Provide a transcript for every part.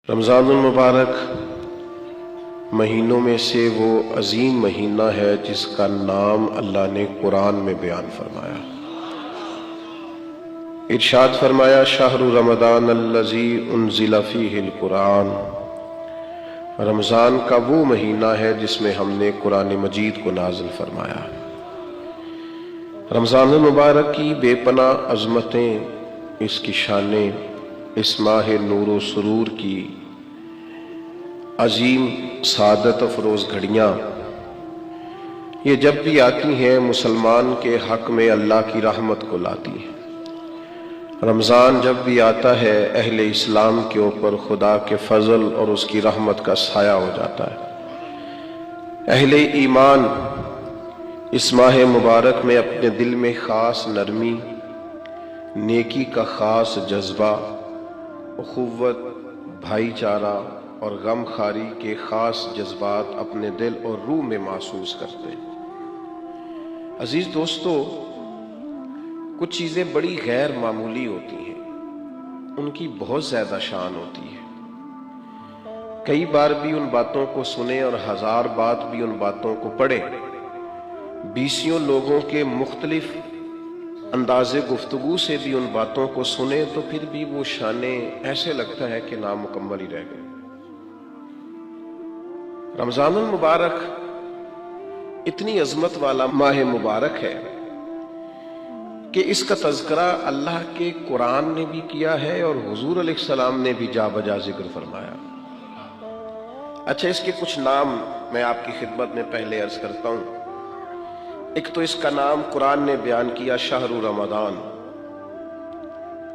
رمضان المبارک مہینوں میں سے وہ عظیم مہینہ ہے جس کا نام اللہ نے قرآن میں بیان فرمایا۔ ارشاد فرمایا شہر رمضان الذی انزل فیہ القرآن، رمضان کا وہ مہینہ ہے جس میں ہم نے قرآن مجید کو نازل فرمایا۔ رمضان المبارک کی بے پناہ عظمتیں، اس کی شانیں، اس ماہ نور و سرور کی عظیم سعادت افروز گھڑیاں، یہ جب بھی آتی ہیں مسلمان کے حق میں اللہ کی رحمت کو لاتی ہیں۔ رمضان جب بھی آتا ہے اہل اسلام کے اوپر خدا کے فضل اور اس کی رحمت کا سایہ ہو جاتا ہے۔ اہل ایمان اس ماہ مبارک میں اپنے دل میں خاص نرمی، نیکی کا خاص جذبہ، اخوت، بھائی چارہ اور غم خاری کے خاص جذبات اپنے دل اور روح میں محسوس کرتے ہیں۔ عزیز دوستو، کچھ چیزیں بڑی غیر معمولی ہوتی ہیں، ان کی بہت زیادہ شان ہوتی ہے۔ کئی بار بھی ان باتوں کو سنیں اور ہزار بار بھی ان باتوں کو پڑھیں، بیسیوں لوگوں کے مختلف انداز گفتگو سے بھی ان باتوں کو سنیں تو پھر بھی وہ شانیں ایسے لگتا ہے کہ نامکمل ہی رہ گئے۔ رمضان المبارک اتنی عظمت والا ماہ مبارک ہے کہ اس کا تذکرہ اللہ کے قرآن نے بھی کیا ہے اور حضور علیہ السلام نے بھی جا بجا ذکر فرمایا۔ اچھا، اس کے کچھ نام میں آپ کی خدمت میں پہلے عرض کرتا ہوں۔ ایک تو اس کا نام قرآن نے بیان کیا شہر رمضان،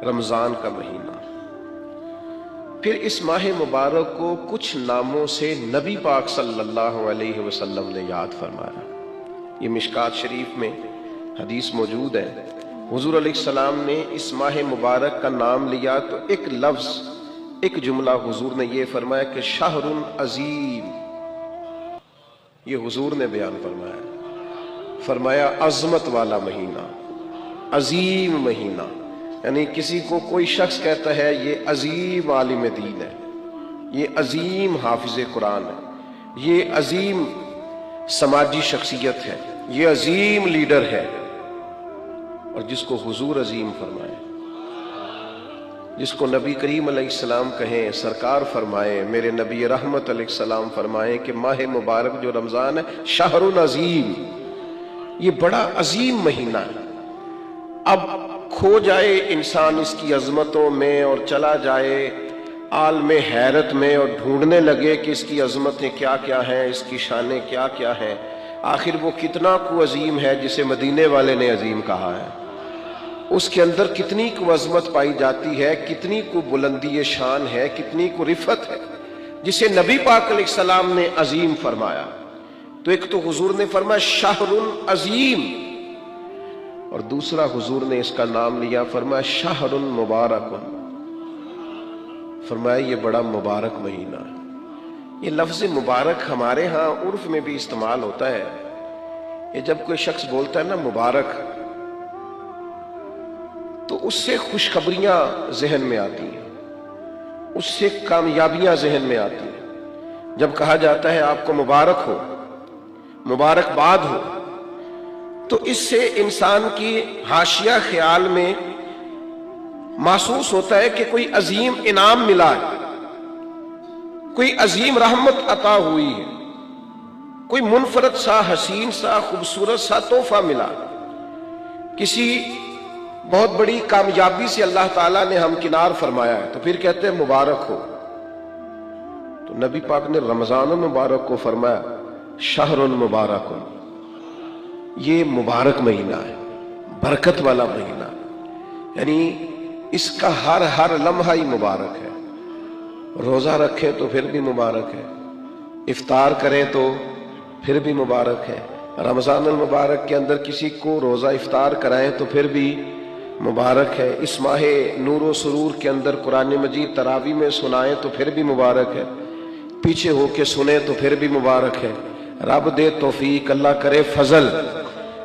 رمضان کا مہینہ۔ پھر اس ماہ مبارک کو کچھ ناموں سے نبی پاک صلی اللہ علیہ وسلم نے یاد فرمایا۔ یہ مشکات شریف میں حدیث موجود ہے، حضور علیہ السلام نے اس ماہ مبارک کا نام لیا تو ایک لفظ، ایک جملہ حضور نے یہ فرمایا کہ شہر عظیم، یہ حضور نے بیان فرمایا۔ فرمایا عظمت والا مہینہ، عظیم مہینہ، یعنی کسی کو کوئی شخص کہتا ہے یہ عظیم عالم دین ہے، یہ عظیم حافظ قرآن ہے، یہ عظیم سماجی شخصیت ہے، یہ عظیم لیڈر ہے، اور جس کو حضور عظیم فرمائے، جس کو نبی کریم علیہ السلام کہیں، سرکار فرمائے، میرے نبی رحمت علیہ السلام فرمائے کہ ماہ مبارک جو رمضان ہے شہر عظیم، یہ بڑا عظیم مہینہ ہے۔ اب کھو جائے انسان اس کی عظمتوں میں اور چلا جائے عالم حیرت میں اور ڈھونڈنے لگے کہ اس کی عظمتیں کیا کیا ہیں، اس کی شانیں کیا کیا ہیں، آخر وہ کتنا کو عظیم ہے جسے مدینے والے نے عظیم کہا ہے، اس کے اندر کتنی کو عظمت پائی جاتی ہے، کتنی کو بلندی شان ہے، کتنی کو رفعت ہے، جسے نبی پاک علیہ السلام نے عظیم فرمایا۔ تو ایک تو حضور نے فرمایا شہر عظیم، اور دوسرا حضور نے اس کا نام لیا، فرمایا شہر مبارک، فرمایا یہ بڑا مبارک مہینہ ہے۔ یہ لفظ مبارک ہمارے ہاں عرف میں بھی استعمال ہوتا ہے۔ یہ جب کوئی شخص بولتا ہے نا مبارک، تو اس سے خوشخبریاں ذہن میں آتی ہیں، اس سے کامیابیاں ذہن میں آتی ہیں۔ جب کہا جاتا ہے آپ کو مبارک ہو، مبارکباد ہو، تو اس سے انسان کی حاشیہ خیال میں محسوس ہوتا ہے کہ کوئی عظیم انعام ملا ہے، کوئی عظیم رحمت عطا ہوئی ہے، کوئی منفرد سا، حسین سا، خوبصورت سا تحفہ ملا، کسی بہت بڑی کامیابی سے اللہ تعالیٰ نے ہمکنار فرمایا ہے، تو پھر کہتے ہیں مبارک ہو۔ تو نبی پاک نے رمضان المبارک کو فرمایا شہر مبارک، یہ مبارک مہینہ ہے، برکت والا مہینہ، یعنی اس کا ہر لمحہ ہی مبارک ہے۔ روزہ رکھیں تو پھر بھی مبارک ہے، افطار کریں تو پھر بھی مبارک ہے، رمضان المبارک کے اندر کسی کو روزہ افطار کرائیں تو پھر بھی مبارک ہے، اس ماہ نور و سرور کے اندر قرآن مجید تراویح میں سنائیں تو پھر بھی مبارک ہے، پیچھے ہو کے سنیں تو پھر بھی مبارک ہے۔ رب دے توفیق، اللہ کرے فضل،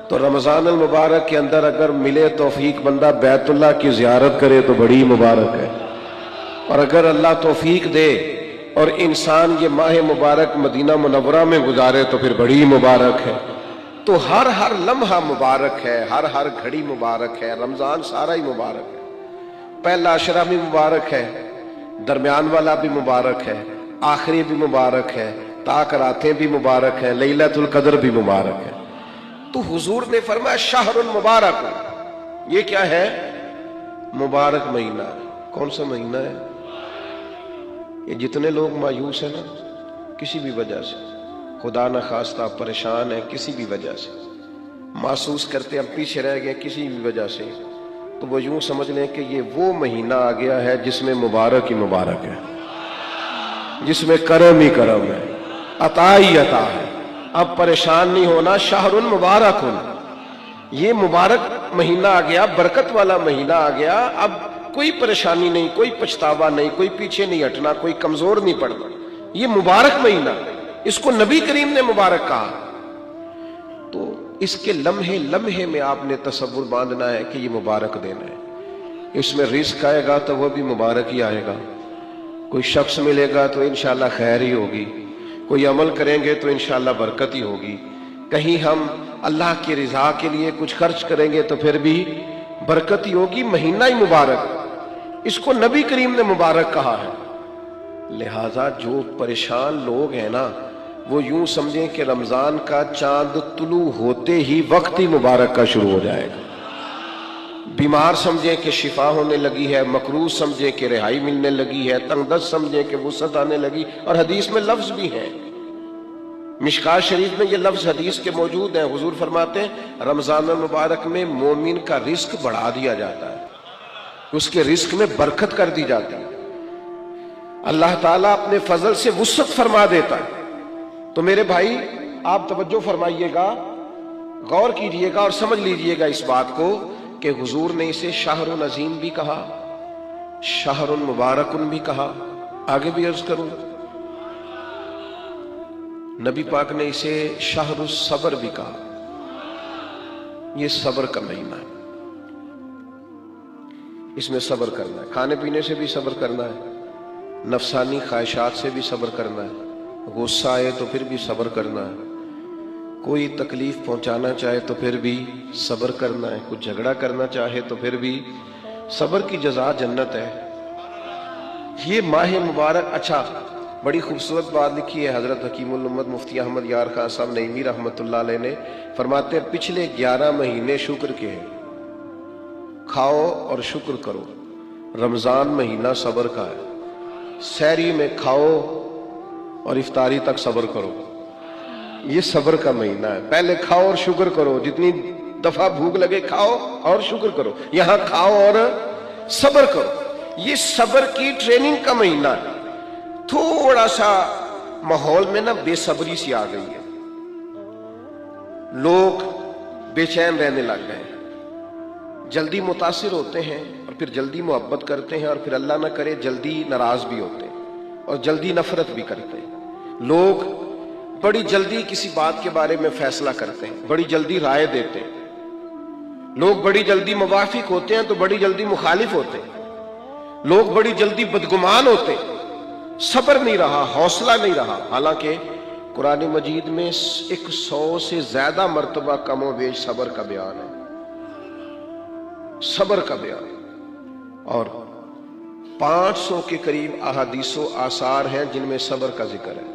تو رمضان المبارک کے اندر اگر ملے توفیق بندہ بیت اللہ کی زیارت کرے تو بڑی مبارک ہے، اور اگر اللہ توفیق دے اور انسان یہ ماہ مبارک مدینہ منورہ میں گزارے تو پھر بڑی مبارک ہے۔ تو ہر ہر لمحہ مبارک ہے، ہر ہر گھڑی مبارک ہے، رمضان سارا ہی مبارک ہے۔ پہلا عشرہ بھی مبارک ہے، درمیان والا بھی مبارک ہے، آخری بھی مبارک ہے، تاک راتیں بھی مبارک ہیں، لیلۃ القدر بھی مبارک ہے۔ تو حضور نے فرمایا شہر مبارک، یہ کیا ہے؟ مبارک مہینہ ہے۔ کون سا مہینہ ہے؟ یہ جتنے لوگ مایوس ہیں نا کسی بھی وجہ سے، خدا نہ خواستہ پریشان ہیں کسی بھی وجہ سے، محسوس کرتے ہم پیچھے رہ گئے کسی بھی وجہ سے، تو وہ یوں سمجھ لیں کہ یہ وہ مہینہ آ گیا ہے جس میں مبارک ہی مبارک ہے، جس میں کرم ہی کرم ہے، عطا ہی عطا ہے۔ اب پریشان نہیں ہونا، شہر مبارک، یہ مبارک مہینہ آ گیا، برکت والا مہینہ آ گیا، اب کوئی پریشانی نہیں، کوئی پچھتاوا نہیں، کوئی پیچھے نہیں ہٹنا، کوئی کمزور نہیں پڑنا۔ یہ مبارک مہینہ، اس کو نبی کریم نے مبارک کہا۔ تو اس کے لمحے لمحے میں آپ نے تصور باندھنا ہے کہ یہ مبارک دن ہے، اس میں رزق آئے گا تو وہ بھی مبارک ہی آئے گا، کوئی شخص ملے گا تو انشاءاللہ خیر ہی ہوگی، کوئی عمل کریں گے تو انشاءاللہ برکت ہی ہوگی، کہیں ہم اللہ کی رضا کے لیے کچھ خرچ کریں گے تو پھر بھی برکت ہی ہوگی۔ مہینہ ہی مبارک، اس کو نبی کریم نے مبارک کہا ہے۔ لہٰذا جو پریشان لوگ ہیں نا وہ یوں سمجھیں کہ رمضان کا چاند طلوع ہوتے ہی وقت ہی مبارک کا شروع ہو جائے گا، بیمار سمجھیں کہ شفا ہونے لگی ہے، مکروہ سمجھیں کہ رہائی ملنے لگی ہے، تنگ دست سمجھیں کہ وسعت آنے لگی۔ اور حدیث میں لفظ بھی ہیں، مشکات شریف میں یہ لفظ حدیث کے موجود ہیں۔ حضور فرماتے ہیں رمضان المبارک میں مومن کا رزق بڑھا دیا جاتا ہے، اس کے رزق میں برکت کر دی جاتی ہے، اللہ تعالیٰ اپنے فضل سے وسعت فرما دیتا ہے۔ تو میرے بھائی آپ توجہ فرمائیے گا، غور کیجئے گا اور سمجھ لیجئے گا اس بات کو کہ حضور نے اسے شہر عظیم بھی کہا، شہر مبارک بھی کہا۔ آگے بھی عرض کروں، نبی پاک نے اسے شہر الصبر بھی کہا، یہ صبر کا مہینہ ہے، اس میں صبر کرنا ہے، کھانے پینے سے بھی صبر کرنا ہے، نفسانی خواہشات سے بھی صبر کرنا ہے، غصہ آئے تو پھر بھی صبر کرنا ہے، کوئی تکلیف پہنچانا چاہے تو پھر بھی صبر کرنا ہے، کچھ جھگڑا کرنا چاہے تو پھر بھی صبر کی جزا جنت ہے۔ یہ ماہ مبارک، اچھا بڑی خوبصورت بات لکھی ہے حضرت حکیم الامت مفتی احمد یار خان صاحب نعیمی رحمۃ اللہ علیہ نے، فرماتے ہیں پچھلے 11 مہینے شکر کے ہیں، کھاؤ اور شکر کرو، رمضان مہینہ صبر کا ہے، سحری میں کھاؤ اور افطاری تک صبر کرو، یہ صبر کا مہینہ ہے۔ پہلے کھاؤ اور شکر کرو، جتنی دفعہ بھوک لگے کھاؤ اور شکر کرو، یہاں کھاؤ اور صبر کرو، یہ صبر کی ٹریننگ کا مہینہ ہے۔ تھوڑا سا ماحول میں نا بے صبری سی آ گئی ہے، لوگ بے چین رہنے لگ گئے ہیں، جلدی متاثر ہوتے ہیں اور پھر جلدی محبت کرتے ہیں، اور پھر اللہ نہ کرے جلدی ناراض بھی ہوتے ہیں اور جلدی نفرت بھی کرتے ہیں۔ لوگ بڑی جلدی کسی بات کے بارے میں فیصلہ کرتے ہیں، بڑی جلدی رائے دیتے ہیں، لوگ بڑی جلدی موافق ہوتے ہیں تو بڑی جلدی مخالف ہوتے ہیں، لوگ بڑی جلدی بدگمان ہوتے ہیں، صبر نہیں رہا، حوصلہ نہیں رہا۔ حالانکہ قرآن مجید میں 100 سے زیادہ مرتبہ کم و بیش صبر کا بیان ہے، صبر کا بیان، اور 500 کے قریب احادیث و آثار ہیں جن میں صبر کا ذکر ہے۔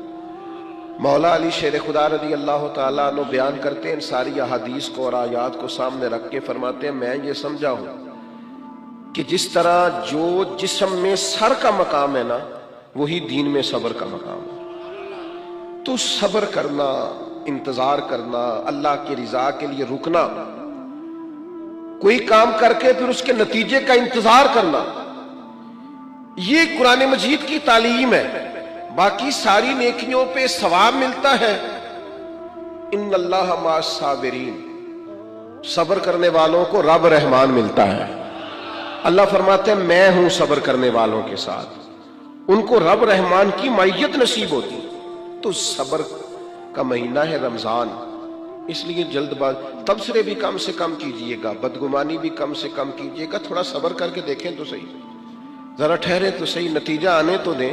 مولا علی شیر خدا رضی اللہ تعالیٰ عنہ بیان کرتے ہیں، ان ساری احادیث کو اور آیات کو سامنے رکھ کے فرماتے ہیں میں یہ سمجھا ہوں کہ جس طرح جو جسم میں سر کا مقام ہے نا وہی دین میں صبر کا مقام ہے۔ تو صبر کرنا، انتظار کرنا، اللہ کی رضا کے لیے رکنا، کوئی کام کر کے پھر اس کے نتیجے کا انتظار کرنا، یہ قرآن مجید کی تعلیم ہے۔ باقی ساری نیکیوں پہ ثواب ملتا ہے، ان اللہ مع الصابرین، صبر کرنے والوں کو رب رحمان ملتا ہے۔ اللہ فرماتے ہیں میں ہوں صبر کرنے والوں کے ساتھ، ان کو رب رحمان کی معیت نصیب ہوتی۔ تو صبر کا مہینہ ہے رمضان، اس لیے جلد باز تبصرے بھی کم سے کم کیجئے گا، بدگمانی بھی کم سے کم کیجئے گا، تھوڑا صبر کر کے دیکھیں تو صحیح، ذرا ٹھہرے تو صحیح، نتیجہ آنے تو دیں۔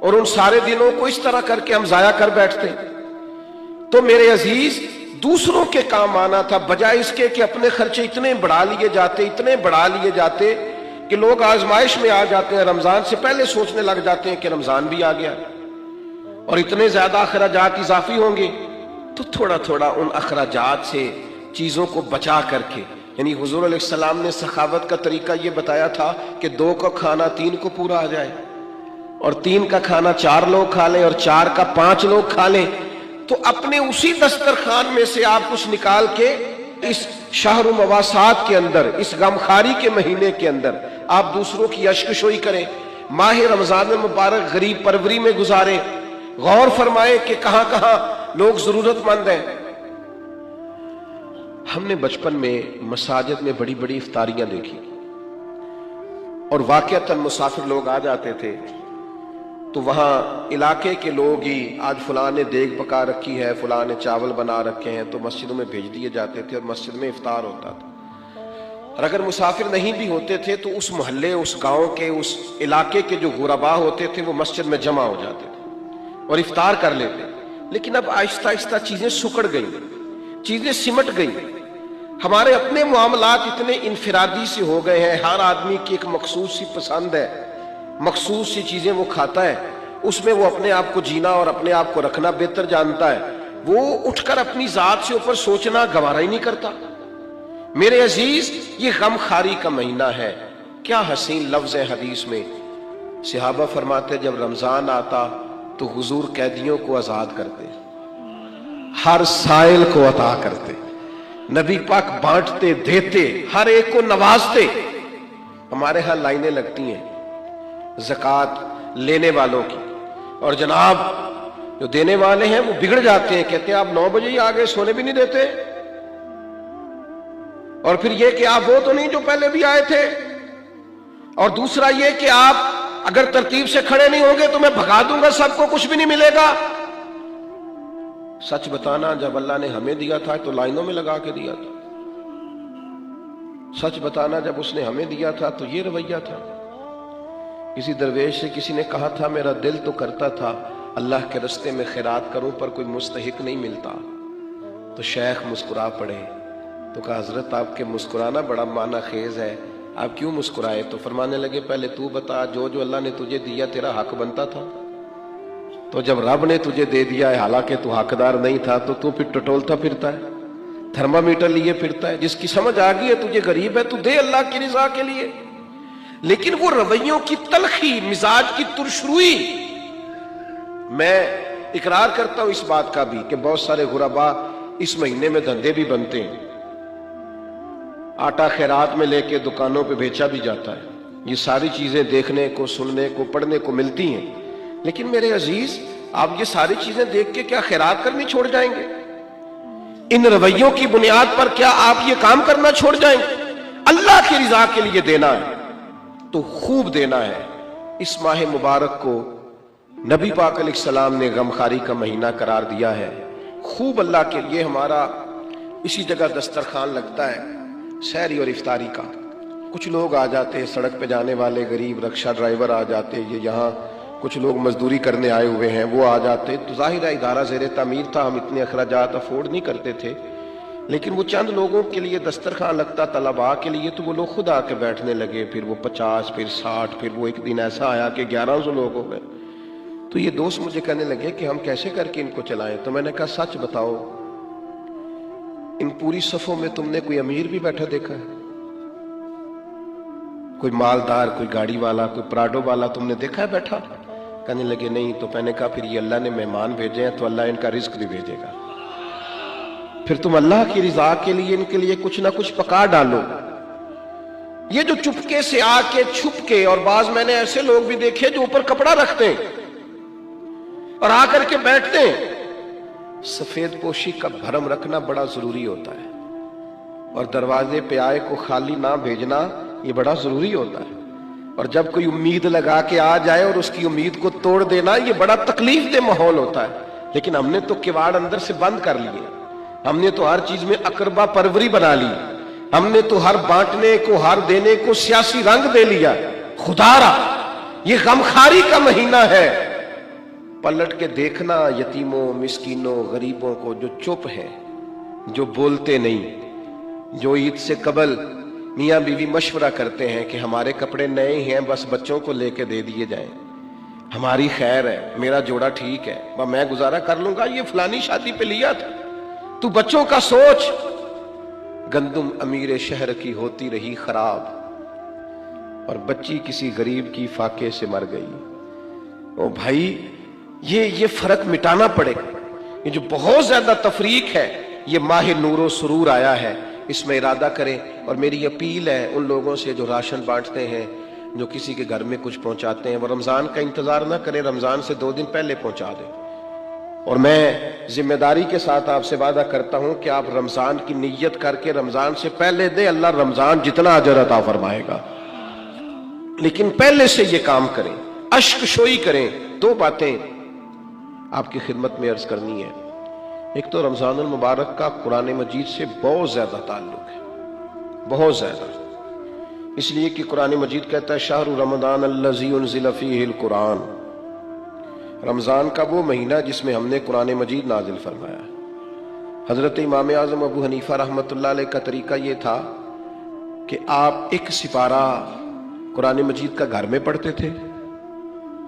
اور ان سارے دنوں کو اس طرح کر کے ہم ضائع کر بیٹھتے. تو میرے عزیز دوسروں کے کام آنا تھا، بجائے اس کے کہ اپنے خرچے اتنے بڑھا لیے جاتے کہ لوگ آزمائش میں آ جاتے ہیں، رمضان سے پہلے سوچنے لگ جاتے ہیں کہ رمضان بھی آ گیا اور اتنے زیادہ اخراجات اضافی ہوں گے. تو تھوڑا تھوڑا ان اخراجات سے چیزوں کو بچا کر کے، یعنی حضور علیہ السلام نے سخاوت کا طریقہ یہ بتایا تھا کہ 2 کا کھانا 3 کو پورا آ جائے، اور 3 کا کھانا 4 لوگ کھا لیں، اور 4 کا 5 لوگ کھا لیں. تو اپنے اسی دسترخوان میں سے آپ کچھ نکال کے اس شہر مواسات کے اندر، اس غمخاری کے مہینے کے اندر آپ دوسروں کی اشکشوئی کریں. ماہ رمضان المبارک غریب پروری میں گزاریں. غور فرمائیں کہ کہاں کہاں لوگ ضرورت مند ہیں. ہم نے بچپن میں مساجد میں بڑی بڑی افطاریاں دیکھی، اور واقعتاً مسافر لوگ آ جاتے تھے تو وہاں علاقے کے لوگ ہی، آج فلاں نے دیگ پکا رکھی ہے، فلاں نے چاول بنا رکھے ہیں، تو مسجدوں میں بھیج دیے جاتے تھے اور مسجد میں افطار ہوتا تھا. اور اگر مسافر نہیں بھی ہوتے تھے تو اس محلے، اس گاؤں کے، اس علاقے کے جو غربا ہوتے تھے وہ مسجد میں جمع ہو جاتے تھے اور افطار کر لیتے. لیکن اب آہستہ آہستہ چیزیں سکڑ گئیں، چیزیں سمٹ گئیں. ہمارے اپنے معاملات اتنے انفرادی سے ہو گئے ہیں، ہر آدمی کی ایک مخصوص سی پسند ہے، مخصوص سی چیزیں وہ کھاتا ہے، اس میں وہ اپنے آپ کو جینا اور اپنے آپ کو رکھنا بہتر جانتا ہے. وہ اٹھ کر اپنی ذات سے اوپر سوچنا گوارا ہی نہیں کرتا. میرے عزیز یہ غم خاری کا مہینہ ہے. کیا حسین لفظ ہے حدیث میں. صحابہ فرماتے جب رمضان آتا تو حضور قیدیوں کو آزاد کرتے، ہر سائل کو عطا کرتے، نبی پاک بانٹتے، دیتے، ہر ایک کو نوازتے. ہمارے ہاں لائنیں لگتی ہیں زکوٰۃ لینے والوں کی، اور جناب جو دینے والے ہیں وہ بگڑ جاتے ہیں، کہتے ہیں آپ 9 بجے ہی آگے، سونے بھی نہیں دیتے. اور پھر یہ کہ آپ وہ تو نہیں جو پہلے بھی آئے تھے، اور دوسرا یہ کہ آپ اگر ترتیب سے کھڑے نہیں ہوں گے تو میں بھگا دوں گا سب کو، کچھ بھی نہیں ملے گا. سچ بتانا جب اللہ نے ہمیں دیا تھا تو لائنوں میں لگا کے دیا تھا. سچ بتانا جب اس نے ہمیں دیا تھا تو یہ رویہ تھا. کسی درویش سے کسی نے کہا تھا میرا دل تو کرتا تھا اللہ کے رستے میں خیرات کروں پر کوئی مستحق نہیں ملتا. تو شیخ مسکرا پڑے تو کہا حضرت آپ کے مسکرانا بڑا معنی خیز ہے، آپ کیوں مسکرائے؟ تو فرمانے لگے پہلے تو بتا جو جو اللہ نے تجھے دیا تیرا حق بنتا تھا؟ تو جب رب نے تجھے دے دیا ہے حالانکہ تو حقدار نہیں تھا تو پھر ٹٹولتا پھرتا ہے، تھرما میٹر لیے پھرتا ہے. جس کی سمجھ آ گئی ہے تجھے غریب ہے تو دے اللہ کی رضا کے لیے. لیکن وہ رویوں کی تلخی، مزاج کی ترشروئی، میں اقرار کرتا ہوں اس بات کا بھی کہ بہت سارے غربا اس مہینے میں دھندے بھی بنتے ہیں. آٹا خیرات میں لے کے دکانوں پہ بیچا بھی جاتا ہے. یہ ساری چیزیں دیکھنے کو، سننے کو، پڑھنے کو ملتی ہیں. لیکن میرے عزیز آپ یہ ساری چیزیں دیکھ کے کیا خیرات کرنی چھوڑ جائیں گے؟ ان رویوں کی بنیاد پر کیا آپ یہ کام کرنا چھوڑ جائیں گے؟ اللہ کی رضا کے لیے دینا ہے تو خوب دینا ہے. اس ماہ مبارک کو نبی پاک علیہ السلام نے غمخاری کا مہینہ قرار دیا ہے. خوب اللہ کے لیے ہمارا اسی جگہ دسترخوان لگتا ہے سحری اور افطاری کا. کچھ لوگ آ جاتے، سڑک پہ جانے والے غریب رکشہ ڈرائیور آ جاتے، یہ یہاں کچھ لوگ مزدوری کرنے آئے ہوئے ہیں وہ آ جاتے. تو ظاہر ہے ادارہ زیر تعمیر تھا، ہم اتنے اخراجات افورڈ نہیں کرتے تھے، لیکن وہ چند لوگوں کے لیے دسترخوان لگتا طلباء کے لیے، تو وہ لوگ خود آ کے بیٹھنے لگے. پھر وہ 50، پھر 60، پھر وہ ایک دن ایسا آیا کہ 1100 لوگ ہو گئے. تو یہ دوست مجھے کہنے لگے کہ ہم کیسے کر کے ان کو چلائیں. تو میں نے کہا سچ بتاؤ ان پوری صفوں میں تم نے کوئی امیر بھی بیٹھا دیکھا ہے؟ کوئی مالدار، کوئی گاڑی والا، کوئی پراڈو والا تم نے دیکھا ہے بیٹھا؟ کہنے لگے نہیں. تو میں نے کہا پھر یہ اللہ نے مہمان بھیجے ہیں تو اللہ ان کا رزق بھی بھیجے گا. پھر تم اللہ کی رضا کے لیے ان کے لیے کچھ نہ کچھ پکا ڈالو. یہ جو چپکے سے آ کے چھپ کے، اور بعض میں نے ایسے لوگ بھی دیکھے جو اوپر کپڑا رکھتے ہیں اور آ کر کے بیٹھتے ہیں. سفید پوشی کا بھرم رکھنا بڑا ضروری ہوتا ہے، اور دروازے پہ آئے کو خالی نہ بھیجنا یہ بڑا ضروری ہوتا ہے. اور جب کوئی امید لگا کے آ جائے اور اس کی امید کو توڑ دینا یہ بڑا تکلیف دہ ماحول ہوتا ہے. لیکن ہم نے تو کواڑ اندر سے بند کر لیے، ہم نے تو ہر چیز میں اقربا پروری بنا لی، ہم نے تو ہر بانٹنے کو، ہر دینے کو سیاسی رنگ دے لیا. خدا را یہ غمخاری کا مہینہ ہے، پلٹ کے دیکھنا یتیموں مسکینوں غریبوں کو جو چپ ہیں، جو بولتے نہیں، جو عید سے قبل میاں بیوی مشورہ کرتے ہیں کہ ہمارے کپڑے نئے ہیں بس بچوں کو لے کے دے دیے جائیں، ہماری خیر ہے، میرا جوڑا ٹھیک ہے، میں گزارا کر لوں گا، یہ فلانی شادی پہ لیا تھا، تو بچوں کا سوچ۔ گندم امیر شہر کی ہوتی رہی خراب، اور بچی کسی غریب کی فاقے سے مر گئی۔ او بھائی، یہ فرق مٹانا پڑے گا۔ یہ جو بہت زیادہ تفریق ہے، یہ ماہ نور و سرور آیا ہے، اس میں ارادہ کریں۔ اور میری اپیل ہے ان لوگوں سے جو راشن بانٹتے ہیں، جو کسی کے گھر میں کچھ پہنچاتے ہیں، وہ رمضان کا انتظار نہ کریں، رمضان سے 2 دن پہلے پہنچا دیں۔ اور میں ذمہ داری کے ساتھ آپ سے وعدہ کرتا ہوں کہ آپ رمضان کی نیت کر کے رمضان سے پہلے دیں، اللہ رمضان جتنا اجر عطا فرمائے گا، لیکن پہلے سے یہ کام کریں، اشک شوئی کریں۔ 2 باتیں آپ کی خدمت میں عرض کرنی ہے۔ ایک تو رمضان المبارک کا قرآن مجید سے بہت زیادہ تعلق ہے، بہت زیادہ، اس لیے کہ قرآن مجید کہتا ہے شہر رمضان الذی انزل فیہ القرآن، رمضان کا وہ مہینہ جس میں ہم نے قرآن مجید نازل فرمایا۔ حضرت امام اعظم ابو حنیفہ رحمۃ اللہ علیہ کا طریقہ یہ تھا کہ آپ ایک سپارہ قرآن مجید کا گھر میں پڑھتے تھے،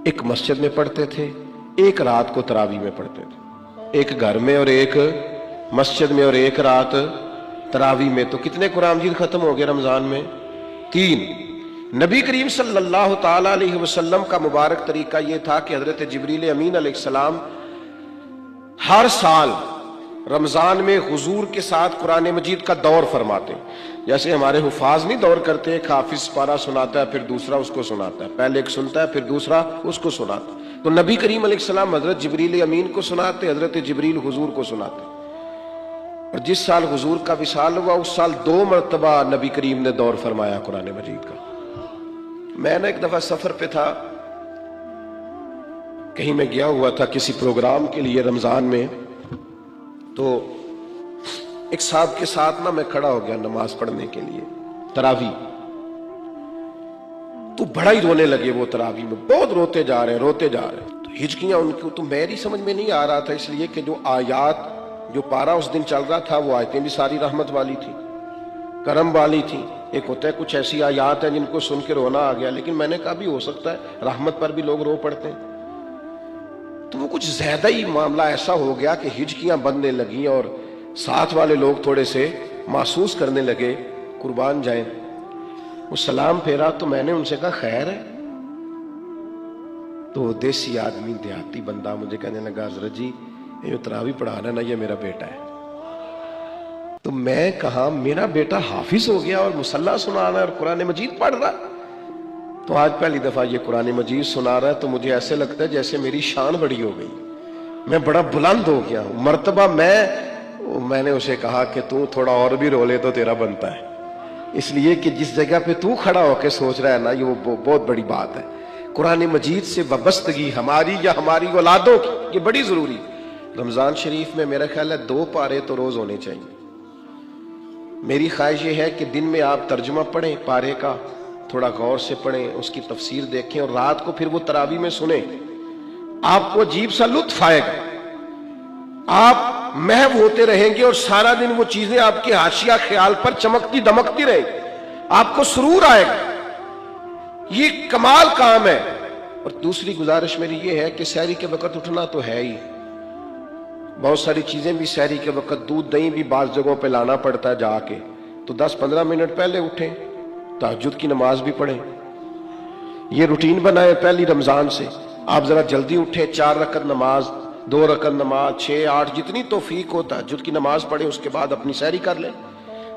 ایک مسجد میں پڑھتے تھے، ایک رات کو تراویح میں پڑھتے تھے، ایک گھر میں اور ایک مسجد میں اور ایک رات تراویح میں۔ تو کتنے قرآن مجید ختم ہو گئے رمضان میں؟ 3۔ نبی کریم صلی اللہ تعالیٰ علیہ وسلم کا مبارک طریقہ یہ تھا کہ حضرت جبریل امین علیہ السلام ہر سال رمضان میں حضور کے ساتھ قرآن مجید کا دور فرماتے، جیسے ہمارے حفاظ نہیں دور کرتے، ایک حافظ پارہ سناتا ہے پھر دوسرا اس کو سناتا ہے، پہلے ایک سنتا ہے پھر دوسرا اس کو سناتا ہے، تو نبی کریم علیہ السلام حضرت جبریل امین کو سناتے، حضرت جبریل حضور کو سناتے۔ اور جس سال حضور کا وصال ہوا اس سال 2 مرتبہ نبی کریم نے دور فرمایا قرآن مجید کا۔ میں نے ایک دفعہ سفر پہ تھا، کہیں میں گیا ہوا تھا کسی پروگرام کے لیے رمضان میں، تو ایک صاحب کے ساتھ میں کھڑا ہو گیا نماز پڑھنے کے لیے تراویح، تو بڑا ہی رونے لگے وہ تراویح میں، بہت روتے جا رہے ہیں، تو ہچکیاں ان کی، تو میری سمجھ میں نہیں آ رہا تھا، اس لیے کہ جو آیات، جو پارہ اس دن چل رہا تھا وہ آیتیں بھی ساری رحمت والی تھی، کرم والی تھی۔ ایک ہوتا ہے کچھ ایسی آیات ہیں جن کو سن کے رونا آ گیا، لیکن میں نے کہا بھی ہو سکتا ہے رحمت پر بھی لوگ رو پڑتے ہیں، تو وہ کچھ زیادہ ہی معاملہ ایسا ہو گیا کہ ہچکیاں بننے لگیں، اور ساتھ والے لوگ تھوڑے سے محسوس کرنے لگے، قربان جائیں۔ وہ سلام پھیرا تو میں نے ان سے کہا خیر ہے؟ تو دیسی آدمی دیہاتی بندہ مجھے کہنے لگا حضرت جی یہ تراویح پڑھا رہا ہے نا، یہ میرا بیٹا ہے۔ تو میں کہا میرا بیٹا حافظ ہو گیا اور مصلح سنا رہا ہے اور قرآن مجید پڑھ رہا ہے؟ تو آج پہلی دفعہ یہ قرآن مجید سنا رہا ہے، تو مجھے ایسے لگتا ہے جیسے میری شان بڑی ہو گئی، میں بڑا بلند ہو گیا ہوں۔ مرتبہ میں نے اسے کہا کہ تو تھوڑا اور بھی رو لے تو تیرا بنتا ہے، اس لیے کہ جس جگہ پہ تو کھڑا ہو کے سوچ رہا ہے نا، یہ وہ بہت بڑی بات ہے۔ قرآن مجید سے وابستگی ہماری یا ہماری اولادوں کی یہ بڑی ضروری۔ رمضان شریف میں میرا خیال ہے 2 پارے تو روز ہونے چاہیے۔ میری خواہش یہ ہے کہ دن میں آپ ترجمہ پڑھیں پارے کا، تھوڑا غور سے پڑھیں، اس کی تفسیر دیکھیں، اور رات کو پھر وہ تراویح میں سنیں، آپ کو عجیب سا لطف آئے گا، آپ محو ہوتے رہیں گے، اور سارا دن وہ چیزیں آپ کے حاشیہ خیال پر چمکتی دمکتی رہیں گی، آپ کو سرور آئے گا، یہ کمال کام ہے۔ اور دوسری گزارش میری یہ ہے کہ سحری کے وقت اٹھنا تو ہے ہی، بہت ساری چیزیں بھی سحری کے وقت، دودھ دہی بھی بعض جگہوں پہ لانا پڑتا ہے جا کے، تو 10-15 منٹ پہلے اٹھیں، تہجد کی نماز بھی پڑھیں، یہ روٹین بنائیں پہلی رمضان سے۔ آپ ذرا جلدی اٹھیں، 4 رکعت نماز، 2 رکعت نماز، 6-8 جتنی توفیق ہو تہجد کی نماز پڑھیں، اس کے بعد اپنی سحری کر لیں،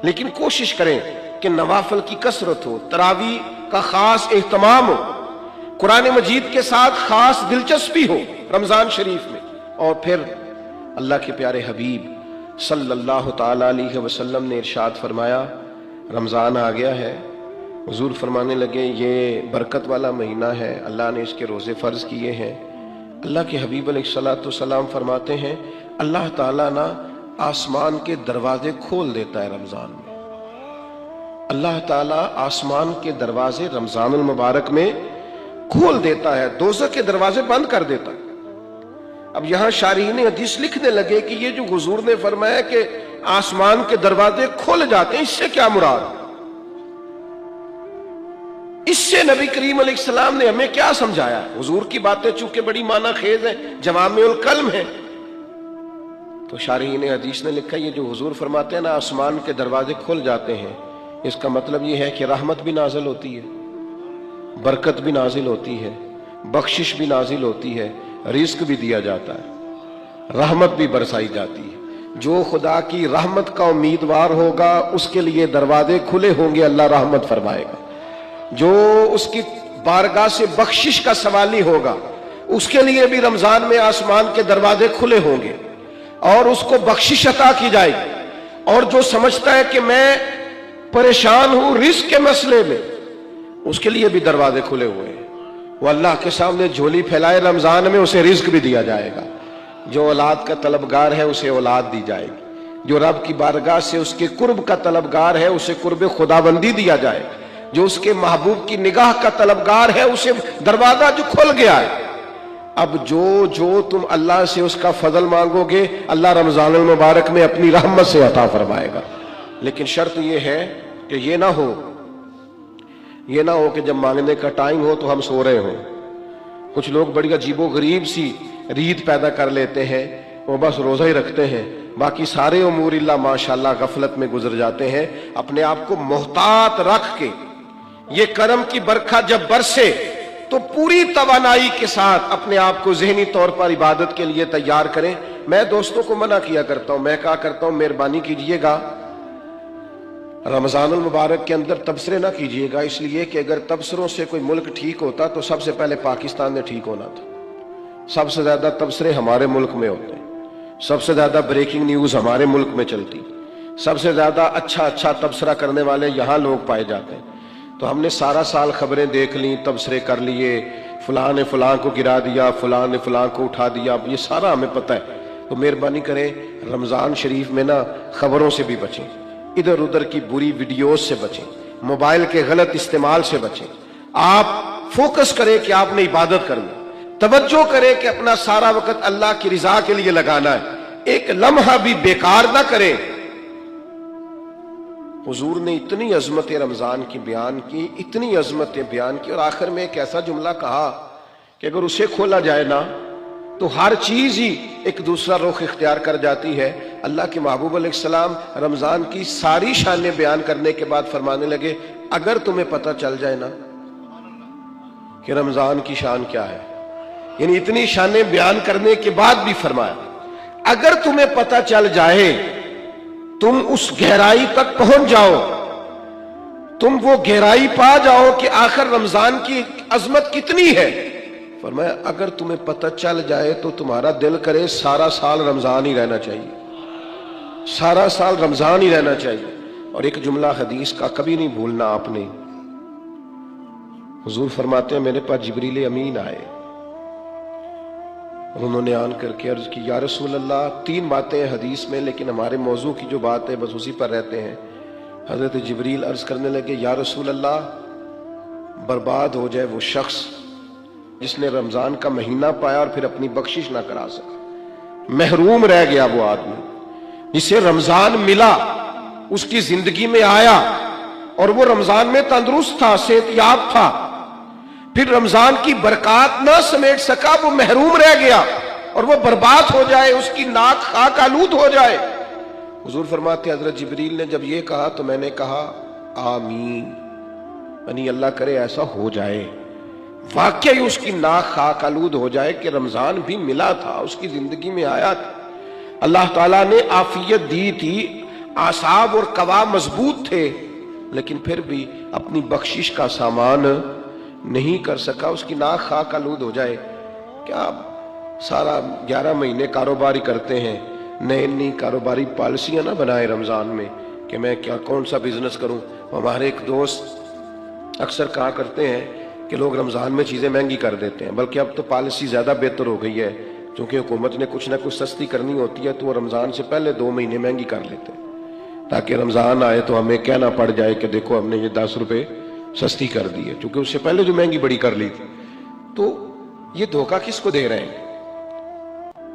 لیکن کوشش کریں کہ نوافل کی کثرت ہو، تراویح کا خاص اہتمام ہو، قرآن مجید کے ساتھ خاص دلچسپی ہو رمضان شریف میں۔ اور پھر اللہ کے پیارے حبیب صلی اللہ تعالی علیہ وسلم نے ارشاد فرمایا رمضان آ گیا ہے، حضور فرمانے لگے یہ برکت والا مہینہ ہے، اللہ نے اس کے روزے فرض کیے ہیں۔ اللہ کے حبیب علیہ الصلوۃ والسلام فرماتے ہیں اللہ تعالیٰ نا آسمان کے دروازے کھول دیتا ہے رمضان میں، اللہ تعالیٰ آسمان کے دروازے رمضان المبارک میں کھول دیتا ہے، دوزخ کے دروازے بند کر دیتا ہے۔ اب یہاں شارحین حدیث لکھنے لگے کہ یہ جو حضور نے فرمایا کہ آسمان کے دروازے کھل جاتے ہیں، اس سے کیا مراد؟ اس سے نبی کریم علیہ السلام نے ہمیں کیا سمجھایا؟ حضور کی باتیں چونکہ بڑی معنی خیز ہیں، جوامع الکلم ہیں، تو شارحین حدیث نے لکھا یہ جو حضور فرماتے ہیں نا آسمان کے دروازے کھل جاتے ہیں، اس کا مطلب یہ ہے کہ رحمت بھی نازل ہوتی ہے، برکت بھی نازل ہوتی ہے، بخشش بھی نازل ہوتی ہے، رزق بھی دیا جاتا ہے، رحمت بھی برسائی جاتی ہے۔ جو خدا کی رحمت کا امیدوار ہوگا اس کے لیے دروازے کھلے ہوں گے، اللہ رحمت فرمائے گا۔ جو اس کی بارگاہ سے بخشش کا سوالی ہوگا اس کے لیے بھی رمضان میں آسمان کے دروازے کھلے ہوں گے اور اس کو بخشش عطا کی جائے گی۔ اور جو سمجھتا ہے کہ میں پریشان ہوں رزق کے مسئلے میں، اس کے لیے بھی دروازے کھلے ہوئے ہیں، وہ اللہ کے سامنے جھولی پھیلائے رمضان میں، اسے رزق بھی دیا جائے گا۔ جو اولاد کا طلبگار ہے اسے اولاد دی جائے گی، جو رب کی بارگاہ سے اس کے قرب کا طلبگار ہے اسے قرب خداوندی دیا جائے گا، جو اس کے محبوب کی نگاہ کا طلبگار ہے اسے دروازہ جو کھل گیا ہے۔ اب جو تم اللہ سے اس کا فضل مانگو گے اللہ رمضان المبارک میں اپنی رحمت سے عطا فرمائے گا، لیکن شرط یہ ہے کہ یہ نہ ہو کہ جب مانگنے کا ٹائم ہو تو ہم سو رہے ہوں۔ کچھ لوگ بڑی عجیب و غریب سی ریت پیدا کر لیتے ہیں، وہ بس روزہ ہی رکھتے ہیں، باقی سارے امور اللہ ماشاءاللہ غفلت میں گزر جاتے ہیں۔ اپنے آپ کو محتاط رکھ کے یہ کرم کی برکھا جب برسے تو پوری توانائی کے ساتھ اپنے آپ کو ذہنی طور پر عبادت کے لیے تیار کریں۔ میں دوستوں کو منع کیا کرتا ہوں، میں کہا کرتا ہوں مہربانی کیجئے گا رمضان المبارک کے اندر تبصرے نہ کیجئے گا، اس لیے کہ اگر تبصروں سے کوئی ملک ٹھیک ہوتا تو سب سے پہلے پاکستان نے ٹھیک ہونا تھا۔ سب سے زیادہ تبصرے ہمارے ملک میں ہوتے ہیں، سب سے زیادہ بریکنگ نیوز ہمارے ملک میں چلتی، سب سے زیادہ اچھا تبصرہ کرنے والے یہاں لوگ پائے جاتے ہیں۔ تو ہم نے سارا سال خبریں دیکھ لیں، تبصرے کر لیے، فلاں نے فلاں کو گرا دیا، فلاں نے فلاں کو اٹھا دیا، یہ سارا ہمیں پتہ ہے۔ تو مہربانی کریں رمضان شریف میں نا خبروں سے بھی بچیں، ادھر ادھر کی بری ویڈیوز سے بچیں، موبائل کے غلط استعمال سے بچیں۔ آپ فوکس کریں کہ آپ نے عبادت کرنی، توجہ کریں کہ اپنا سارا وقت اللہ کی رضا کے لیے لگانا ہے، ایک لمحہ بھی بیکار نہ کریں۔ حضور نے اتنی عظمت رمضان کی بیان کی، اتنی عظمتیں بیان کی، اور آخر میں ایک ایسا جملہ کہا کہ اگر اسے کھولا جائے نا تو ہر چیز ہی ایک دوسرا رخ اختیار کر جاتی ہے۔ اللہ کے محبوب علیہ السلام رمضان کی ساری شانیں بیان کرنے کے بعد فرمانے لگے اگر تمہیں پتہ چل جائے نا کہ رمضان کی شان کیا ہے، یعنی اتنی شانیں بیان کرنے کے بعد بھی فرمایا اگر تمہیں پتہ چل جائے، تم اس گہرائی تک پہنچ جاؤ، تم وہ گہرائی پا جاؤ کہ آخر رمضان کی عظمت کتنی ہے۔ فرمایا اگر تمہیں پتہ چل جائے تو تمہارا دل کرے سارا سال رمضان ہی رہنا چاہیے، سارا سال رمضان ہی رہنا چاہیے۔ اور ایک جملہ حدیث کا کبھی نہیں بھولنا آپ نے، حضور فرماتے ہیں میرے پاس جبریل امین آئے اور انہوں نے آن کر کے عرض کی یا رسول اللہ، 3 باتیں ہیں حدیث میں لیکن ہمارے موضوع کی جو بات ہے بس اسی پر رہتے ہیں۔ حضرت جبریل عرض کرنے لگے یا رسول اللہ، برباد ہو جائے وہ شخص جس نے رمضان کا مہینہ پایا اور پھر اپنی بخشش نہ کرا سکا، محروم رہ گیا وہ آدمی جسے رمضان ملا، اس کی زندگی میں آیا اور وہ رمضان میں تندرست تھا، صحت یاب تھا، پھر رمضان کی برکات نہ سمیٹ سکا، وہ محروم رہ گیا اور وہ برباد ہو جائے، اس کی ناک خاک آلود ہو جائے۔ حضور فرماتے حضرت جبریل نے جب یہ کہا تو میں نے کہا آمین، یعنی اللہ کرے ایسا ہو جائے، واقعی اس کی ناک خاک آلود ہو جائے کہ رمضان بھی ملا تھا، اس کی زندگی میں آیا تھا، اللہ تعالیٰ نے عافیت دی تھی، اعصاب اور قوا مضبوط تھے، لیکن پھر بھی اپنی بخشش کا سامان نہیں کر سکا، اس کی ناک خاک آلود ہو جائے۔ کیا سارا 11 مہینے کاروباری کرتے ہیں، نئی کاروباری پالیسیاں نہ بنائے رمضان میں کہ میں کون سا بزنس کروں۔ ہمارے ایک دوست اکثر کہا کرتے ہیں کہ لوگ رمضان میں چیزیں مہنگی کر دیتے ہیں، بلکہ اب تو پالیسی زیادہ بہتر ہو گئی ہے، چونکہ حکومت نے کچھ نہ کچھ سستی کرنی ہوتی ہے تو وہ رمضان سے پہلے 2 مہینے مہنگی کر لیتے ہیں تاکہ رمضان آئے تو ہمیں کہنا پڑ جائے کہ دیکھو ہم نے یہ 10 روپے سستی کر دی ہے، چونکہ اس سے پہلے جو مہنگی بڑی کر لی تھی۔ تو یہ دھوکہ کس کو دے رہے ہیں؟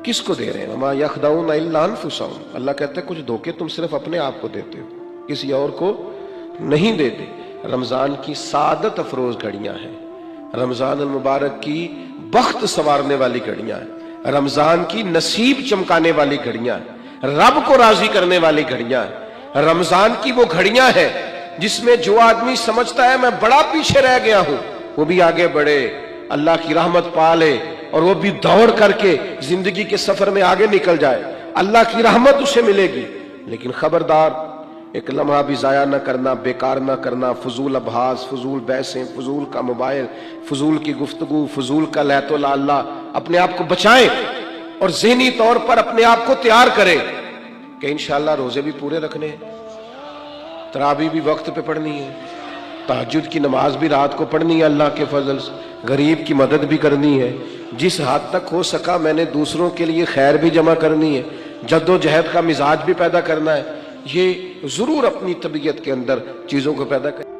کس کو دے رہے ہیں؟ وما یخدعون الا انفسہم، اللہ کہتا ہے کچھ دھوکے تم صرف اپنے آپ کو دیتے ہو، کسی اور کو نہیں دیتے۔ رمضان کی سعادت افروز گھڑیاں ہیں، رمضان المبارک کی بخت سنوارنے والی گھڑیاں ہیں، رمضان کی نصیب چمکانے والی گھڑیاں ہیں، رب کو راضی کرنے والی گھڑیاں ہیں۔ رمضان کی وہ گھڑیاں ہیں جس میں جو آدمی سمجھتا ہے میں بڑا پیچھے رہ گیا ہوں، وہ بھی آگے بڑھے، اللہ کی رحمت پا لے، اور وہ بھی دوڑ کر کے زندگی کے سفر میں آگے نکل جائے، اللہ کی رحمت اسے ملے گی۔ لیکن خبردار، ایک لمحہ بھی ضائع نہ کرنا، بیکار نہ کرنا، فضول ابحاث، فضول بحثیں، فضول کا موبائل، فضول کی گفتگو، فضول کا لیت و لالا، اپنے آپ کو بچائیں اور ذہنی طور پر اپنے آپ کو تیار کریں کہ انشاءاللہ روزے بھی پورے رکھنے ہیں، تراویح بھی وقت پہ پڑھنی ہے، تہجد کی نماز بھی رات کو پڑھنی ہے اللہ کے فضل سے، غریب کی مدد بھی کرنی ہے، جس حد تک ہو سکا میں نے دوسروں کے لیے خیر بھی جمع کرنی ہے، جد و جہد کا مزاج بھی پیدا کرنا ہے۔ یہ ضرور اپنی طبیعت کے اندر چیزوں کو پیدا کریں۔